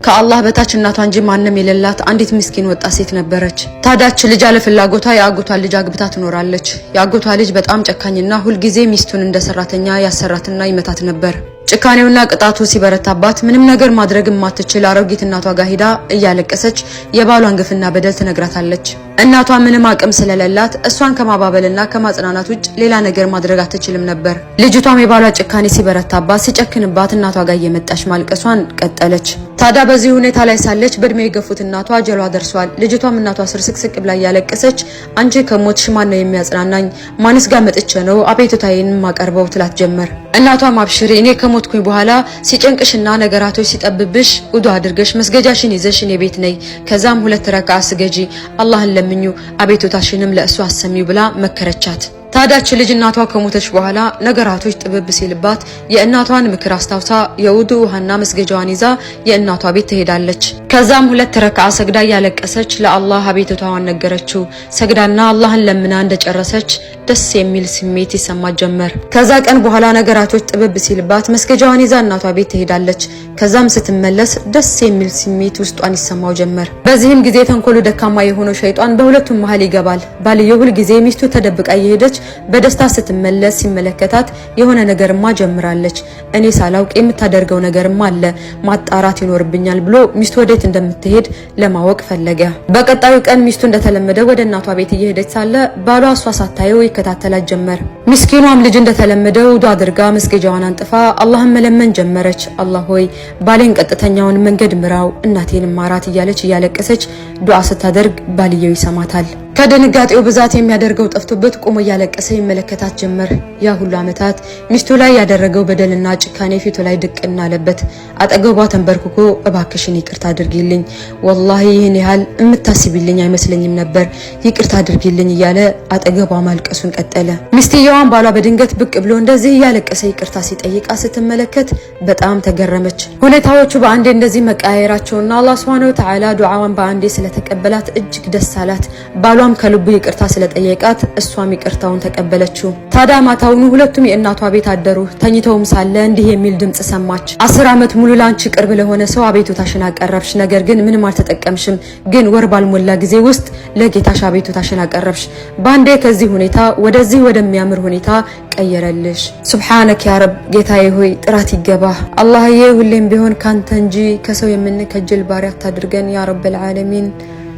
ከአላህ በታች እናቷ እንጂ ማንንም የሌላት አንዲት ምስኪን ወጣት ሴት ነበረች። ታዳች ልጅ አለ ፍላጎቷ የአጎቷን ልጅ አግብታ ትኖራለች። የአጎቷ ልጅ በጣም ጨካኝና ሁልጊዜ ሚስቱን እንደ ሰራተኛ ያሰራትና ይመታት ነበር። ጭካኔውና ቅጣቱ ሲበረታባት ምንም ነገር ማድረግ ማትችል አሮጊት እናቷ ጋር ሄዳ እያለቀሰች የባሏን ግፍና በደል ትነግራታለች። እናቷ ምንም አቅም ስለሌላት እሷን ከማባበልና ከማጽናናት ውጭ ሌላ ነገር ማድረግ አትችልም ነበር። ልጅቷም የባሏ ጭካኔ ሲበረታባት ሲጨክንባት እናቷ ጋር እየመጣች ማልቀሷን ቀጠለች። ታዲያ በዚህ ሁኔታ ላይ ሳለች በእድሜ የገፉት እናቷ አጀሏ ደርሷል። ልጅቷም እናቷ ስር ስቅስቅ ብላ እያለቀሰች አንቺ ከሞትሽ ማን ነው የሚያጽናናኝ? ማንስ ጋር መጥቼ ነው አቤቱታዬን ማቀርበው ትላት ጀመር። እናቷም አብሽሪ እኔ ከሞትኩኝ በኋላ ሲጨንቅሽና ነገራቶች ሲጠብብሽ ውዱ አድርገሽ መስገጃሽን ይዘሽ እኔ ቤት ነይ፣ ከዛም 2 ረካዓ ስገጂ፣ አላህን ለምኙ፣ አቤቱታሽንም ለእሱ አሰሚው ብላ መከረቻት። ታዳች ልጅ እናቷ ከሞተች በኋላ ነገራቶች ጥብብ ሲልባት የእናቷን ምክር አስታውሳ የውዱ ውሃና መስገጃዋን ይዛ የእናቷ ቤት ትሄዳለች። ከዛም 2 ረካዓ ሰግዳ ያለቀሰች ለአላህ አቤቱታዋን ነገረችው። ሰግዳና አላህን ለምና እንደጨረሰች ደስ የሚል ስሜት ይሰማት ጀመር። ከዛ ቀን በኋላ ነገራቶች ጥብብ ሲልባት መስገጃዋን ይዛ እናቷ ቤት ትሄዳለች። ከዛም ስትመለስ ደስ የሚል ስሜት ውስጧን ይሰማው ጀመር። በዚህም ጊዜ ተንኮሉ ደካማ የሆነው ሸይጣን በሁለቱም መሃል ይገባል። ባልየው ሁል ጊዜ ሚስቱ ተደብቃ እየሄደች በደስታ ስትመለስ ሲመለከታት የሆነ ነገርማ ጀምራለች፣ እኔ ሳላውቅ የምታደርገው ነገርማ አለ፣ ማጣራት ይኖርብኛል ብሎ ሚስቱ ወዴት እንደምትሄድ ለማወቅ ፈለገ። በቀጣዩ ቀን ሚስቱ እንደተለመደ ወደ እናቷ ቤት እየሄደች ሳለ ባሏ እሷ ሳታየው ይከታተላት ጀመር። ምስኪኗም ልጅ እንደተለመደው ውዱ አድርጋ መስገጃዋን አንጥፋ አላህን መለመን ጀመረች። አላህ ሆይ ባሌን ቀጥተኛውን መንገድ ምራው፣ እናቴን ማራት እያለች እያለቀሰች ዱዓ ስታደርግ ባልየው ይሰማታል። ከድንጋጤው ብዛት የሚያደርገው ጠፍቶበት ቆሞ እያለቀሰ ይመለከታት ጀመር። ያ ሁሉ አመታት ሚስቱ ላይ ያደረገው በደልና ጭካኔ ፊቱ ላይ ድቅና አለበት። አጠገቧ ተንበርክኮ እባክሽን ይቅርታ አድርጊልኝ፣ ወላሂ ይህን ያህል እምታስቢልኝ አይመስለኝም ነበር፣ ይቅርታ አድርጊልኝ እያለ አጠገቧ ማልቀሱን ቀጠለ። ሚስትየዋን ባሏ በድንገት ብቅ ብሎ እንደዚህ እያለቀሰ ይቅርታ ሲጠይቃ ስትመለከት በጣም ተገረመች። ሁኔታዎቹ በአንዴ እንደዚህ መቀያየራቸውና አላህ Subhanahu Wa Ta'ala ዱዓዋን በአንዴ ስለተቀበላት እጅግ ደስ አላት። ባሏ ከልቡ ይቅርታ ስለጠየቃት እሷም ይቅርታውን ተቀበለችው። ታዲያ ማታውኑ ሁለቱም የእናቷ ቤት አደሩ። ተኝተውም ሳለ እንዲህ የሚል ድምጽ ሰማች። 10 ዓመት ሙሉ ላንቺ ቅርብ ለሆነ ሰው አቤቱታሽን አቀረብሽ፣ ነገር ግን ምንም አልተጠቀምሽም። ግን ወር ባልሞላ ጊዜ ውስጥ ለጌታሽ አቤቱታሽን አቀረብሽ። ባንዴ ከዚህ ሁኔታ ወደዚህ ወደሚያምር ሁኔታ ቀየረልሽ። ሱብሃነክ ያ ረብ፣ ጌታዬ ሆይ ጥራት ይገባህ። አላህዬ ሁሌም ቢሆን ካንተ እንጂ ከሰው የምንከጅል ባሪያ አታድርገን ያ ረብል ዓለሚን።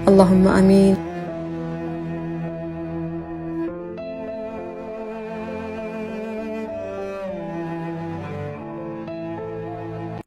اللهم آمين.